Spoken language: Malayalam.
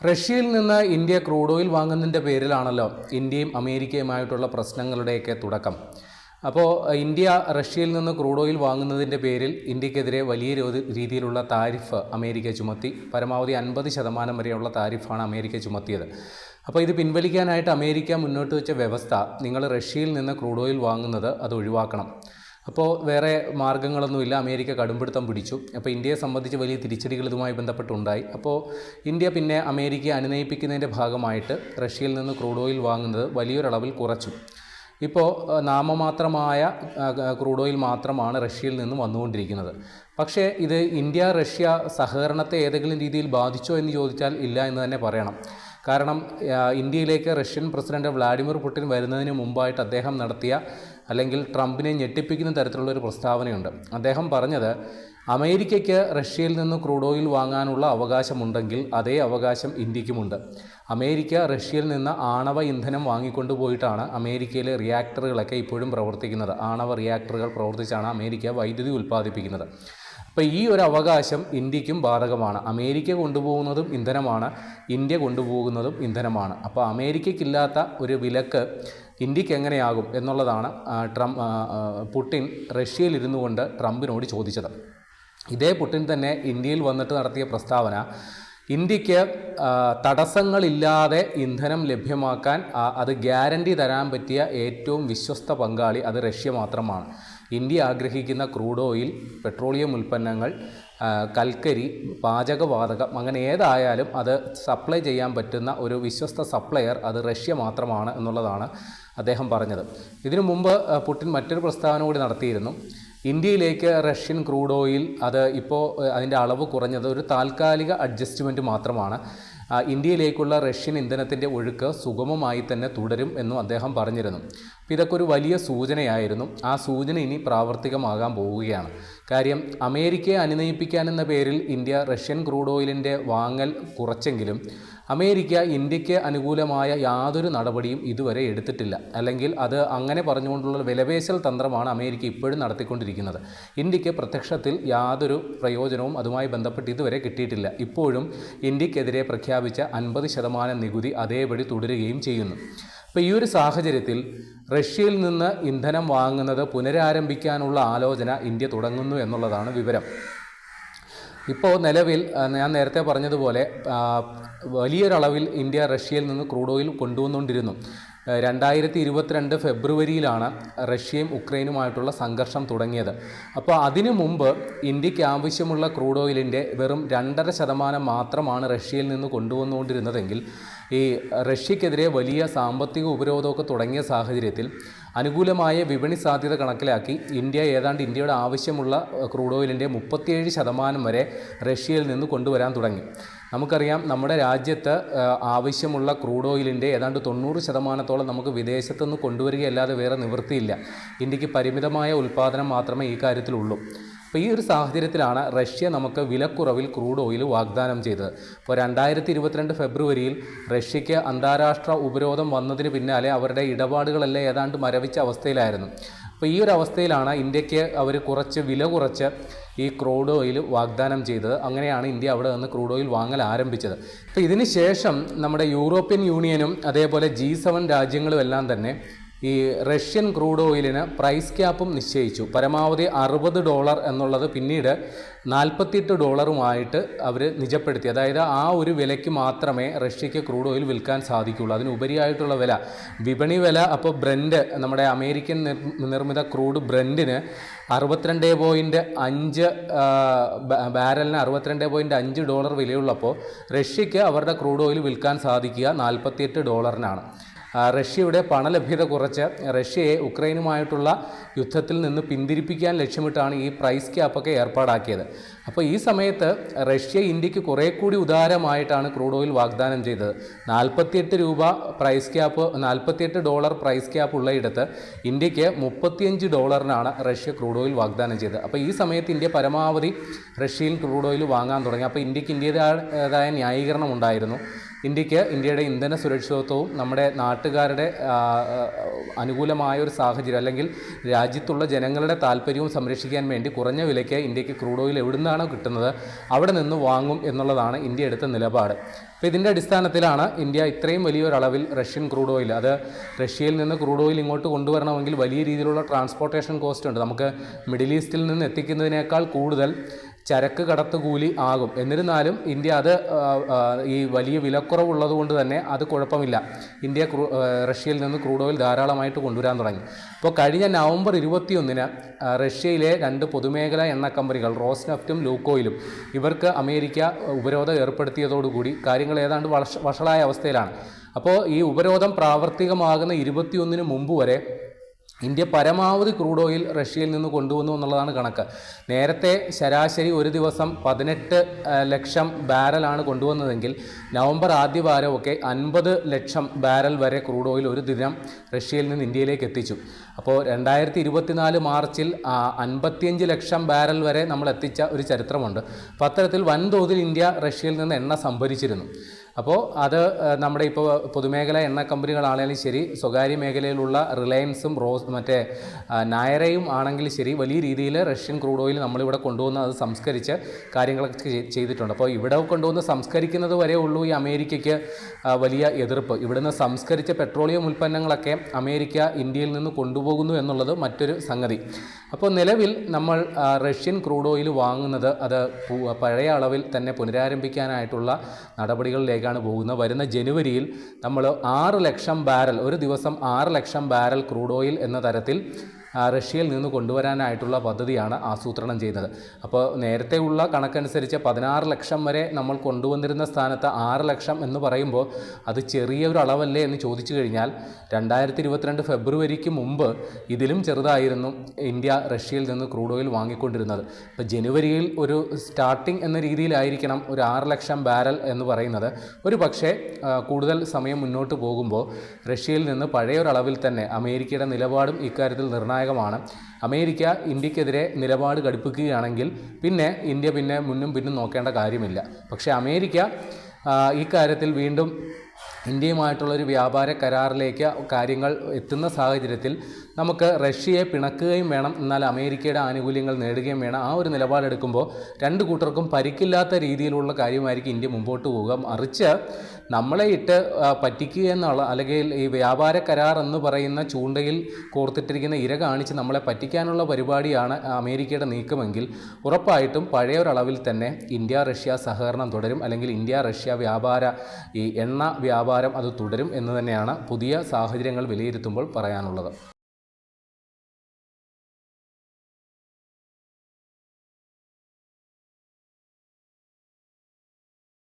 റഷ്യയിൽ നിന്ന് ഇന്ത്യ ക്രൂഡ് ഓയിൽ വാങ്ങുന്നതിൻ്റെ പേരിലാണല്ലോ ഇന്ത്യയും അമേരിക്കയുമായിട്ടുള്ള പ്രശ്നങ്ങളുടെയൊക്കെ തുടക്കം. അപ്പോൾ ഇന്ത്യ റഷ്യയിൽ നിന്ന് ക്രൂഡ് ഓയിൽ വാങ്ങുന്നതിൻ്റെ പേരിൽ ഇന്ത്യക്കെതിരെ വലിയ രീതിയിലുള്ള താരിഫ് അമേരിക്ക ചുമത്തി. പരമാവധി 50% വരെയുള്ള താരിഫാണ് അമേരിക്ക ചുമത്തിയത്. അപ്പോൾ ഇത് പിൻവലിക്കാനായിട്ട് അമേരിക്ക മുന്നോട്ട് വെച്ച വ്യവസ്ഥ, നിങ്ങൾ റഷ്യയിൽ നിന്ന് ക്രൂഡ് ഓയിൽ വാങ്ങുന്നത് അത് ഒഴിവാക്കണം. അപ്പോൾ വേറെ മാർഗ്ഗങ്ങളൊന്നുമില്ല, അമേരിക്ക കടുംപിടുത്തം പിടിച്ചു. അപ്പോൾ ഇന്ത്യയെ സംബന്ധിച്ച് വലിയ തിരിച്ചടികൾ ഇതുമായി ബന്ധപ്പെട്ടുണ്ടായി. അപ്പോൾ ഇന്ത്യ പിന്നെ അമേരിക്കയെ അനുനയിപ്പിക്കുന്നതിൻ്റെ ഭാഗമായിട്ട് റഷ്യയിൽ നിന്ന് ക്രൂഡ് ഓയിൽ വാങ്ങുന്നത് വലിയൊരളവിൽ കുറച്ചു. ഇപ്പോൾ നാമമാത്രമായ ക്രൂഡ് ഓയിൽ മാത്രമാണ് റഷ്യയിൽ നിന്ന് വന്നുകൊണ്ടിരിക്കുന്നത്. പക്ഷേ ഇത് ഇന്ത്യ റഷ്യ സഹകരണത്തെ ഏതെങ്കിലും രീതിയിൽ ബാധിച്ചോ എന്ന് ചോദിച്ചാൽ ഇല്ല എന്ന് തന്നെ പറയണം. കാരണം ഇന്ത്യയിലേക്ക് റഷ്യൻ പ്രസിഡന്റ് വ്ളാഡിമിർ പുടിൻ വരുന്നതിന് മുമ്പായിട്ട് അദ്ദേഹം നടത്തിയ, അല്ലെങ്കിൽ ട്രംപിനെ ഞെട്ടിപ്പിക്കുന്ന തരത്തിലുള്ളൊരു പ്രസ്താവനയുണ്ട്. അദ്ദേഹം പറഞ്ഞത്, അമേരിക്കയ്ക്ക് റഷ്യയിൽ നിന്ന് ക്രൂഡ് ഓയിൽ വാങ്ങാനുള്ള അവകാശമുണ്ടെങ്കിൽ അതേ അവകാശം ഇന്ത്യക്കുമുണ്ട്. അമേരിക്ക റഷ്യയിൽ നിന്ന് ആണവ ഇന്ധനം വാങ്ങിക്കൊണ്ടുപോയിട്ടാണ് അമേരിക്കയിലെ റിയാക്ടറുകളൊക്കെ ഇപ്പോഴും പ്രവർത്തിക്കുന്നത്. ആണവ റിയാക്ടറുകൾ പ്രവർത്തിച്ചാണ് അമേരിക്ക വൈദ്യുതി ഉൽപ്പാദിപ്പിക്കുന്നത്. അപ്പോൾ ഈ ഒരു അവകാശം ഇന്ത്യക്കും ബാധകമാണ്. അമേരിക്ക കൊണ്ടുപോകുന്നതും ഇന്ധനമാണ്, ഇന്ത്യ കൊണ്ടുപോകുന്നതും ഇന്ധനമാണ്. അപ്പോൾ അമേരിക്കയ്ക്കില്ലാത്ത ഒരു വിലക്ക് ഇന്ത്യക്ക് എങ്ങനെയാകും എന്നുള്ളതാണ് പുടിൻ റഷ്യയിലിരുന്നു കൊണ്ട് ട്രംപിനോട് ചോദിച്ചത്. ഇതേ പുടിൻ തന്നെ ഇന്ത്യയിൽ വന്നിട്ട് നടത്തിയ പ്രസ്താവന, ഇന്ത്യക്ക് തടസ്സങ്ങളില്ലാതെ ഇന്ധനം ലഭ്യമാക്കാൻ അത് ഗ്യാരണ്ടി തരാൻ പറ്റിയ ഏറ്റവും വിശ്വസ്ത പങ്കാളി അത് റഷ്യ മാത്രമാണ്. ഇന്ത്യ ആഗ്രഹിക്കുന്ന ക്രൂഡ് ഓയിൽ, പെട്രോളിയം ഉൽപ്പന്നങ്ങൾ, കൽക്കരി, പാചകവാതകം, അങ്ങനെ ഏതായാലും അത് സപ്ലൈ ചെയ്യാൻ പറ്റുന്ന ഒരു വിശ്വസ്ത സപ്ലയർ അത് റഷ്യ മാത്രമാണ് എന്നുള്ളതാണ് അദ്ദേഹം പറഞ്ഞത്. ഇതിനു മുമ്പ് പുടിൻ മറ്റൊരു പ്രസ്താവന കൂടി നടത്തിയിരുന്നു. ഇന്ത്യയിലേക്ക് റഷ്യൻ ക്രൂഡ് ഓയിൽ അത് ഇപ്പോൾ അതിൻ്റെ അളവ് കുറഞ്ഞത് ഒരു താൽക്കാലിക അഡ്ജസ്റ്റ്മെൻറ്റ് മാത്രമാണ്. ഇന്ത്യയിലേക്കുള്ള റഷ്യൻ ഇന്ധനത്തിൻ്റെ ഒഴുക്ക് സുഗമമായി തന്നെ തുടരും എന്നും അദ്ദേഹം പറഞ്ഞിരുന്നു. അപ്പോൾ ഇതൊക്കെ ഒരു വലിയ സൂചനയായിരുന്നു. ആ സൂചന ഇനി പ്രാവർത്തികമാകാൻ പോവുകയാണ്. കാര്യം, അമേരിക്കയെ അനുനയിപ്പിക്കാനെന്ന പേരിൽ ഇന്ത്യ റഷ്യൻ ക്രൂഡ് ഓയിലിൻ്റെ വാങ്ങൽ കുറച്ചെങ്കിലും അമേരിക്ക ഇന്ത്യക്ക് അനുകൂലമായ യാതൊരു നടപടിയും ഇതുവരെ എടുത്തിട്ടില്ല. അല്ലെങ്കിൽ അത് അങ്ങനെ പറഞ്ഞുകൊണ്ടുള്ള വിലപേശൽ തന്ത്രമാണ് അമേരിക്ക ഇപ്പോഴും നടത്തിക്കൊണ്ടിരിക്കുന്നത്. ഇന്ത്യക്ക് പ്രത്യക്ഷത്തിൽ യാതൊരു പ്രയോജനവും അതുമായി ബന്ധപ്പെട്ട് ഇതുവരെ കിട്ടിയിട്ടില്ല. ഇപ്പോഴും ഇന്ത്യക്കെതിരെ പ്രഖ്യാപിച്ച 50% നികുതി അതേപടി തുടരുകയും ചെയ്യുന്നു. അപ്പോൾ ഈ ഒരു സാഹചര്യത്തിൽ റഷ്യയിൽ നിന്ന് ഇന്ധനം വാങ്ങുന്നത് പുനരാരംഭിക്കാനുള്ള ആലോചന ഇന്ത്യ തുടങ്ങുന്നു എന്നുള്ളതാണ് വിവരം. ഇപ്പോൾ നിലവിൽ ഞാൻ നേരത്തെ പറഞ്ഞതുപോലെ വലിയൊരളവിൽ ഇന്ത്യ റഷ്യയിൽ നിന്ന് ക്രൂഡ് ഓയിൽ കൊണ്ടുവന്നുകൊണ്ടിരുന്നു. 2022 ഫെബ്രുവരിയിലാണ് റഷ്യയും ഉക്രൈനുമായിട്ടുള്ള സംഘർഷം തുടങ്ങിയത്. അപ്പോൾ അതിനു മുമ്പ് ഇന്ത്യക്ക് ആവശ്യമുള്ള ക്രൂഡ് ഓയിലിൻ്റെ വെറും 2.5% മാത്രമാണ് റഷ്യയിൽ നിന്ന് കൊണ്ടുവന്നുകൊണ്ടിരുന്നതെങ്കിൽ ഈ റഷ്യക്കെതിരെ വലിയ സാമ്പത്തിക ഉപരോധമൊക്കെ തുടങ്ങിയ സാഹചര്യത്തിൽ അനുകൂലമായ വിപണി സാധ്യത കണക്കിലാക്കി ഇന്ത്യയുടെ ആവശ്യമുള്ള ക്രൂഡ് ഓയിലിൻ്റെ 37% വരെ റഷ്യയിൽ നിന്ന് കൊണ്ടുവരാൻ തുടങ്ങി. നമുക്കറിയാം, നമ്മുടെ രാജ്യത്ത് ആവശ്യമുള്ള ക്രൂഡ് ഓയിലിൻ്റെ ഏതാണ്ട് 90% നമുക്ക് വിദേശത്തുനിന്ന് കൊണ്ടുവരികയല്ലാതെ വേറെ നിവൃത്തിയില്ല. ഇന്ത്യക്ക് പരിമിതമായ ഉൽപ്പാദനം മാത്രമേ ഈ കാര്യത്തിലുള്ളൂ. അപ്പോൾ ഈ ഒരു സാഹചര്യത്തിലാണ് റഷ്യ നമുക്ക് വിലക്കുറവിൽ ക്രൂഡ് ഓയിൽ വാഗ്ദാനം ചെയ്തത്. ഇപ്പോൾ 2022 ഫെബ്രുവരിയിൽ റഷ്യയ്ക്ക് അന്താരാഷ്ട്ര ഉപരോധം വന്നതിന് പിന്നാലെ അവരുടെ ഇടപാടുകളെല്ലാം ഏതാണ്ട് മരവിച്ച അവസ്ഥയിലായിരുന്നു. അപ്പോൾ ഈ ഒരു അവസ്ഥയിലാണ് ഇന്ത്യക്ക് അവർ വില കുറച്ച് ഈ ക്രൂഡ് ഓയിൽ വാഗ്ദാനം ചെയ്തത്. അങ്ങനെയാണ് ഇന്ത്യ അവിടെ നിന്ന് ക്രൂഡ് ഓയിൽ വാങ്ങൽ ആരംഭിച്ചത്. അപ്പോൾ ഇതിന് ശേഷം നമ്മുടെ യൂറോപ്യൻ യൂണിയനും അതേപോലെ G7 രാജ്യങ്ങളും എല്ലാം തന്നെ ഈ റഷ്യൻ ക്രൂഡ് ഓയിലിന് പ്രൈസ് ക്യാപ്പും നിശ്ചയിച്ചു. പരമാവധി $60 എന്നുള്ളത് പിന്നീട് $48 അവർ നിജപ്പെടുത്തി. അതായത് ആ ഒരു വിലയ്ക്ക് മാത്രമേ റഷ്യയ്ക്ക് ക്രൂഡ് ഓയിൽ വിൽക്കാൻ സാധിക്കുകയുള്ളൂ. അതിനുപരിയായിട്ടുള്ള വില, വിപണി വില, അപ്പോൾ ബ്രെൻഡ്, നമ്മുടെ അമേരിക്കൻ നിർമ്മിത ക്രൂഡ് ബ്രെൻഡിന് 62.5 ബാരലിന് $62.5 വിലയുള്ളപ്പോൾ റഷ്യയ്ക്ക് അവരുടെ ക്രൂഡ് ഓയിൽ വിൽക്കാൻ സാധിക്കുക $48. റഷ്യയുടെ പണലഭ്യത കുറച്ച് റഷ്യയെ ഉക്രൈനുമായിട്ടുള്ള യുദ്ധത്തിൽ നിന്ന് പിന്തിരിപ്പിക്കാൻ ലക്ഷ്യമിട്ടാണ് ഈ പ്രൈസ് ക്യാപ്പൊക്കെ ഏർപ്പാടാക്കിയത്. അപ്പോൾ ഈ സമയത്ത് റഷ്യ ഇന്ത്യക്ക് കുറേ കൂടി ഉദാരമായിട്ടാണ് ക്രൂഡ് ഓയിൽ വാഗ്ദാനം ചെയ്തത്. $48 പ്രൈസ് ക്യാപ്പ്, $48 പ്രൈസ് ക്യാപ്പ് ഉള്ളയിടത്ത് ഇന്ത്യക്ക് $35 റഷ്യ ക്രൂഡ് ഓയിൽ വാഗ്ദാനം ചെയ്തത്. അപ്പോൾ ഈ സമയത്ത് ഇന്ത്യ പരമാവധി റഷ്യയിൽ ക്രൂഡ് ഓയിൽ വാങ്ങാൻ തുടങ്ങി. അപ്പോൾ ഇന്ത്യക്ക് ഇന്ത്യയുടേതായ ന്യായീകരണം ഉണ്ടായിരുന്നു. ഇന്ത്യയുടെ ഇന്ധന സുരക്ഷിതത്വവും നമ്മുടെ നാട്ടുകാരുടെ അനുകൂലമായ ഒരു സാഹചര്യം അല്ലെങ്കിൽ രാജ്യത്തുള്ള ജനങ്ങളുടെ താല്പര്യവും സംരക്ഷിക്കാൻ വേണ്ടി കുറഞ്ഞ വിലയ്ക്ക് ഇന്ത്യക്ക് ക്രൂഡ് ഓയിൽ എവിടെ നിന്നാണോ കിട്ടുന്നത് അവിടെ നിന്ന് വാങ്ങും എന്നുള്ളതാണ് ഇന്ത്യ എടുത്ത നിലപാട്. അപ്പോൾ ഇതിൻ്റെ അടിസ്ഥാനത്തിലാണ് ഇന്ത്യ ഇത്രയും വലിയൊരളവിൽ റഷ്യൻ ക്രൂഡ് ഓയിൽ, അത് റഷ്യയിൽ നിന്ന് ക്രൂഡ് ഓയിൽ ഇങ്ങോട്ട് കൊണ്ടുവരണമെങ്കിൽ വലിയ രീതിയിലുള്ള ട്രാൻസ്പോർട്ടേഷൻ കോസ്റ്റ് ഉണ്ട്. നമുക്ക് മിഡിൽ ഈസ്റ്റിൽ നിന്ന് എത്തിക്കുന്നതിനേക്കാൾ കൂടുതൽ ചരക്ക് കടത്ത് കൂലി ആകും. എന്നിരുന്നാലും ഇന്ത്യ അത് ഈ വലിയ വിലക്കുറവുള്ളത് കൊണ്ട് തന്നെ അത് കുഴപ്പമില്ല. ഇന്ത്യ റഷ്യയിൽ നിന്ന് ക്രൂഡ് ഓയിൽ ധാരാളമായിട്ട് കൊണ്ടുവരാൻ തുടങ്ങി. അപ്പോൾ കഴിഞ്ഞ നവംബർ 21 റഷ്യയിലെ 2 പൊതുമേഖലാ എണ്ണ കമ്പനികൾ റോസ്നെഫ്റ്റും ലൂക്കോയിലും ഇവർക്ക് അമേരിക്ക ഉപരോധം ഏർപ്പെടുത്തിയതോടുകൂടി കാര്യങ്ങൾ ഏതാണ്ട് വഷളായ അവസ്ഥയിലാണ്. അപ്പോൾ ഈ ഉപരോധം പ്രാവർത്തികമാകുന്ന 21 മുമ്പ് വരെ ഇന്ത്യ പരമാവധി ക്രൂഡ് ഓയിൽ റഷ്യയിൽ നിന്ന് കൊണ്ടുവന്നു എന്നുള്ളതാണ് കണക്ക്. നേരത്തെ ശരാശരി ഒരു ദിവസം 18 ലക്ഷം ബാരലാണ് കൊണ്ടുവന്നതെങ്കിൽ നവംബർ ആദ്യ വാരമൊക്കെ 50 ലക്ഷം ബാരൽ വരെ ക്രൂഡ് ഓയിൽ ഒരു ദിനം റഷ്യയിൽ നിന്ന് ഇന്ത്യയിലേക്ക് എത്തിച്ചു. അപ്പോൾ 2024 മാർച്ചിൽ 55 ലക്ഷം ബാരൽ വരെ നമ്മൾ എത്തിച്ച ഒരു ചരിത്രമുണ്ട്. അപ്പോൾ അത്തരത്തിൽ വൻതോതിൽ ഇന്ത്യ റഷ്യയിൽ നിന്ന് എണ്ണ സംഭരിച്ചിരുന്നു. അപ്പോൾ അത് നമ്മുടെ ഇപ്പോൾ പൊതുമേഖല എണ്ണ കമ്പനികളാണെങ്കിലും ശരി, സ്വകാര്യ മേഖലയിലുള്ള റിലയൻസും മറ്റേ നായരയും ആണെങ്കിൽ ശരി, വലിയ രീതിയിൽ റഷ്യൻ ക്രൂഡ് ഓയിൽ നമ്മളിവിടെ കൊണ്ടുവന്ന് അത് സംസ്കരിച്ച് കാര്യങ്ങളൊക്കെ ചെയ്തിട്ടുണ്ട്. അപ്പോൾ ഇവിടെ കൊണ്ടുവന്ന് സംസ്കരിക്കുന്നത് വരെ ഉള്ളൂ ഈ അമേരിക്കയ്ക്ക് വലിയ എതിർപ്പ്. ഇവിടുന്ന് സംസ്കരിച്ച പെട്രോളിയം ഉൽപ്പന്നങ്ങളൊക്കെ അമേരിക്ക ഇന്ത്യയിൽ നിന്ന് കൊണ്ടുപോകുന്നു എന്നുള്ളത് മറ്റൊരു സംഗതി. അപ്പോൾ നിലവിൽ നമ്മൾ റഷ്യൻ ക്രൂഡ് ഓയിൽ വാങ്ങുന്നത് അത് പഴയ അളവിൽ തന്നെ പുനരാരംഭിക്കാനായിട്ടുള്ള നടപടികളിലേക്കാണ് പോകുന്നത്. വരുന്ന ജനുവരിയിൽ നമ്മൾ 6 ലക്ഷം ബാരൽ, ഒരു ദിവസം 6 ലക്ഷം ബാരൽ ക്രൂഡ് ഓയിൽ എന്ന തരത്തിൽ റഷ്യയിൽ നിന്ന് കൊണ്ടുവരാനായിട്ടുള്ള പദ്ധതിയാണ് ആസൂത്രണം ചെയ്യുന്നത്. അപ്പോൾ നേരത്തെ ഉള്ള കണക്കനുസരിച്ച് 16 ലക്ഷം വരെ നമ്മൾ കൊണ്ടുവന്നിരുന്ന സ്ഥാനത്ത് 6 ലക്ഷം എന്ന് പറയുമ്പോൾ അത് ചെറിയൊരു അളവല്ലേ എന്ന് ചോദിച്ചു കഴിഞ്ഞാൽ 2022 ഫെബ്രുവരിക്ക് മുമ്പ് ഇതിലും ചെറുതായിരുന്നു ഇന്ത്യ റഷ്യയിൽ നിന്ന് ക്രൂഡ് ഓയിൽ വാങ്ങിക്കൊണ്ടിരുന്നത്. അപ്പോൾ ജനുവരിയിൽ ഒരു സ്റ്റാർട്ടിംഗ് എന്ന രീതിയിലായിരിക്കണം ഒരു 6 ലക്ഷം ബാരൽ എന്ന് പറയുന്നത്. ഒരു പക്ഷേ കൂടുതൽ സമയം മുന്നോട്ട് പോകുമ്പോൾ റഷ്യയിൽ നിന്ന് പഴയൊരളവിൽ തന്നെ അമേരിക്കയുടെ നിലപാടും ഇക്കാര്യത്തിൽ നിർണായകമാണ്. അമേരിക്ക ഇന്ത്യക്കെതിരെ നിലപാട് കടുപ്പിക്കുകയാണെങ്കിൽ പിന്നെ ഇന്ത്യ മുന്നും പിന്നും നോക്കേണ്ട കാര്യമില്ല. പക്ഷേ അമേരിക്ക ഈ കാര്യത്തിൽ വീണ്ടും ഇന്ത്യയുമായിട്ടുള്ളൊരു വ്യാപാര കരാറിലേക്ക് കാര്യങ്ങൾ എത്തുന്ന സാഹചര്യത്തിൽ നമുക്ക് റഷ്യയെ പിണക്കുകയും വേണം, എന്നാൽ അമേരിക്കയുടെ ആനുകൂല്യങ്ങൾ നേടുകയും വേണം. ആ ഒരു നിലപാടെടുക്കുമ്പോൾ രണ്ട് കൂട്ടർക്കും പരിക്കില്ലാത്ത രീതിയിലുള്ള കാര്യമായിരിക്കും ഇന്ത്യ മുമ്പോട്ട് പോവുക. മറിച്ച് നമ്മളെ ഇട്ട് പറ്റിക്കുക എന്നുള്ള, അല്ലെങ്കിൽ ഈ വ്യാപാര കരാർ എന്ന് പറയുന്ന ചൂണ്ടയിൽ കോർത്തിട്ടിരിക്കുന്ന ഇര കാണിച്ച് നമ്മളെ പറ്റിക്കാനുള്ള പരിപാടിയാണ് അമേരിക്കയുടെ നീക്കമെങ്കിൽ ഉറപ്പായിട്ടും പഴയൊരളവിൽ തന്നെ ഇന്ത്യ റഷ്യ സഹകരണം തുടരും, അല്ലെങ്കിൽ ഇന്ത്യ റഷ്യ ഈ എണ്ണ വ്യാപാരം അത് തുടരും എന്ന് തന്നെയാണ് പുതിയ സാഹചര്യങ്ങൾ വിലയിരുത്തുമ്പോൾ പറയാനുള്ളത്.